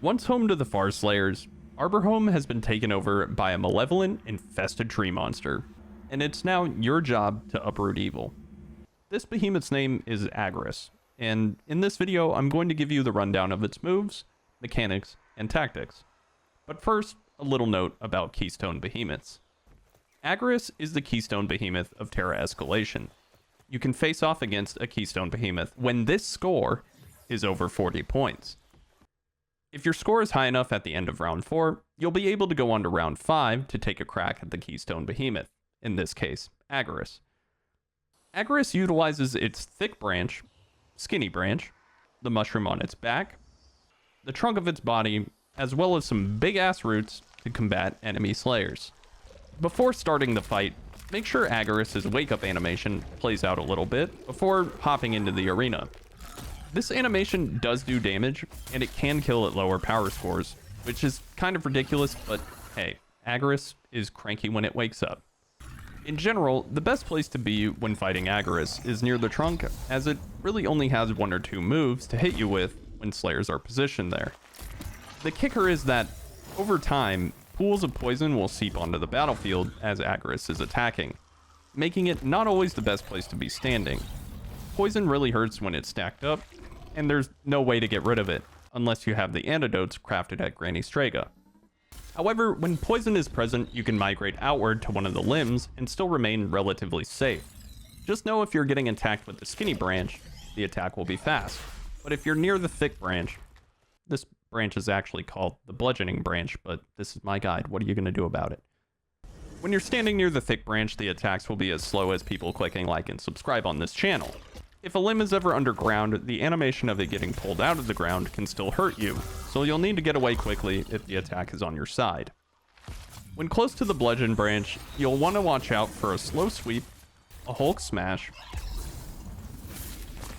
Once home to the Far Slayers, Arborhome has been taken over by a malevolent, infested tree monster, and it's now your job to uproot evil. This behemoth's name is Agarus, and in this video I'm going to give you the rundown of its moves, mechanics, and tactics. But first, a little note about keystone behemoths. Agarus is the keystone behemoth of Terra Escalation. You can face off against a keystone behemoth when this score is over 40 points. If your score is high enough at the end of round 4, you'll be able to go on to round 5 to take a crack at the keystone behemoth, in this case, Agarus. Agarus utilizes its thick branch, skinny branch, the mushroom on its back, the trunk of its body, as well as some big-ass roots to combat enemy slayers. Before starting the fight, make sure Agarus' wake-up animation plays out a little bit before hopping into the arena. This animation does do damage, and it can kill at lower power scores, which is kind of ridiculous, but hey, Agarus is cranky when it wakes up. In general, the best place to be when fighting Agarus is near the trunk, as it really only has 1 or 2 moves to hit you with when slayers are positioned there. The kicker is that, over time, pools of poison will seep onto the battlefield as Agarus is attacking, making it not always the best place to be standing. Poison really hurts when it's stacked up, and there's no way to get rid of it, unless you have the antidotes crafted at Granny Strega. However, when poison is present, you can migrate outward to one of the limbs and still remain relatively safe. Just know if you're getting attacked with the skinny branch, the attack will be fast. But if you're near the thick branch, this branch is actually called the bludgeoning branch, but this is my guide. What are you going to do about it? When you're standing near the thick branch, the attacks will be as slow as people clicking like and subscribe on this channel. If a limb is ever underground, the animation of it getting pulled out of the ground can still hurt you, so you'll need to get away quickly if the attack is on your side. When close to the bludgeon branch, you'll want to watch out for a slow sweep, a Hulk smash,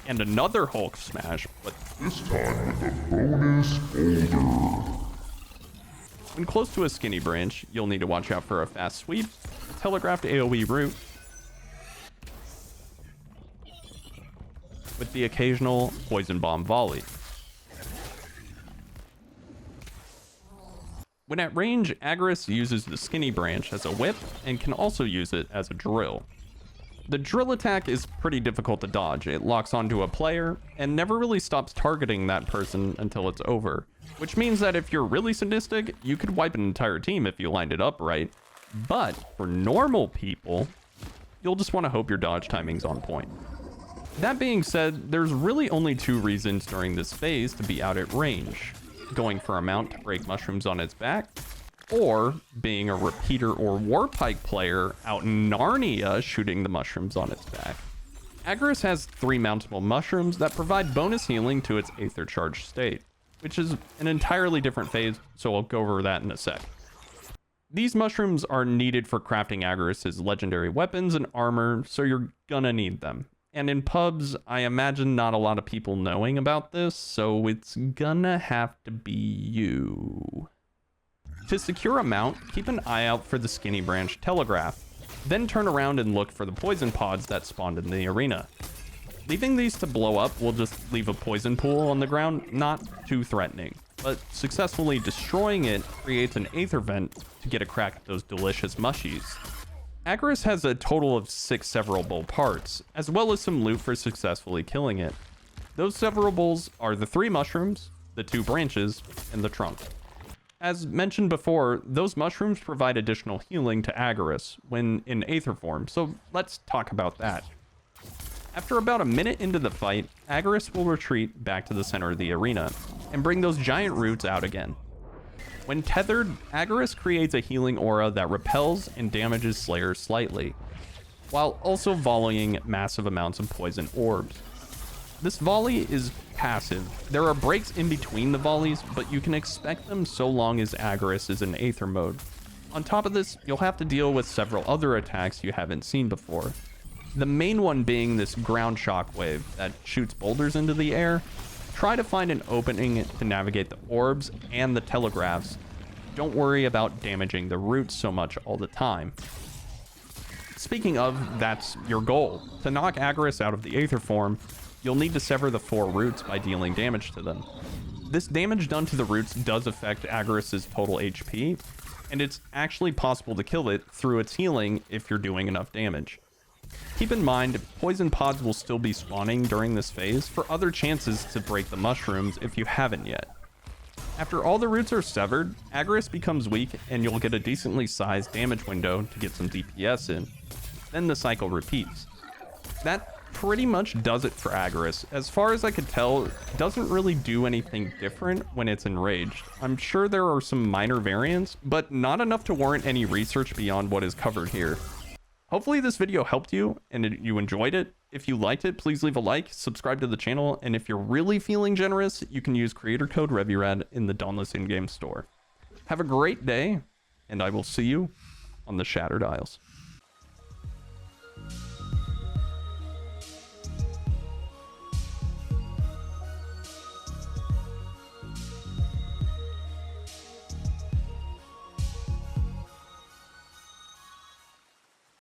and another Hulk smash, but this time with a bonus boulder. When close to a skinny branch, you'll need to watch out for a fast sweep, a telegraphed AoE root, with the occasional poison bomb volley. When at range, Agarus uses the skinny branch as a whip and can also use it as a drill. The drill attack is pretty difficult to dodge. It locks onto a player and never really stops targeting that person until it's over, which means that if you're really sadistic, you could wipe an entire team if you lined it up right. But for normal people, you'll just want to hope your dodge timing's on point. That being said, there's really only 2 reasons during this phase to be out at range: going for a mount to break mushrooms on its back, or being a repeater or warpike player out in Narnia shooting the mushrooms on its back. Agarus has 3 mountable mushrooms that provide bonus healing to its Aether Charge state, which is an entirely different phase, so I'll go over that in a sec. These mushrooms are needed for crafting Agarus' legendary weapons and armor, so you're gonna need them. And in pubs, I imagine not a lot of people knowing about this, so it's gonna have to be you. To secure a mount, keep an eye out for the skinny branch telegraph, then turn around and look for the poison pods that spawned in the arena. Leaving these to blow up will just leave a poison pool on the ground, not too threatening, but successfully destroying it creates an aether vent to get a crack at those delicious mushies. Agarus has a total of 6 severable parts, as well as some loot for successfully killing it. Those severables are the 3 mushrooms, the 2 branches, and the trunk. As mentioned before, those mushrooms provide additional healing to Agarus when in aether form, so let's talk about that. After about a minute into the fight, Agarus will retreat back to the center of the arena and bring those giant roots out again. When tethered, Agarus creates a healing aura that repels and damages slayers slightly, while also volleying massive amounts of poison orbs. This volley is passive. There are breaks in between the volleys, but you can expect them so long as Agarus is in aether mode. On top of this, you'll have to deal with several other attacks you haven't seen before. The main one being this ground shockwave that shoots boulders into the air. Try to find an opening to navigate the orbs and the telegraphs. Don't worry about damaging the roots so much all the time. Speaking of, that's your goal. To knock Agarus out of the aether form, you'll need to sever the 4 roots by dealing damage to them. This damage done to the roots does affect Agarus's total HP, and it's actually possible to kill it through its healing if you're doing enough damage. Keep in mind, poison pods will still be spawning during this phase for other chances to break the mushrooms if you haven't yet. After all the roots are severed, Agarus becomes weak and you'll get a decently sized damage window to get some DPS in. Then the cycle repeats. That pretty much does it for Agarus. As far as I could tell, it doesn't really do anything different when it's enraged. I'm sure there are some minor variants, but not enough to warrant any research beyond what is covered here. Hopefully this video helped you and you enjoyed it. If you liked it, please leave a like, subscribe to the channel, and if you're really feeling generous, you can use creator code REVVYRAD in the Dauntless in-game store. Have a great day, and I will see you on the Shattered Isles.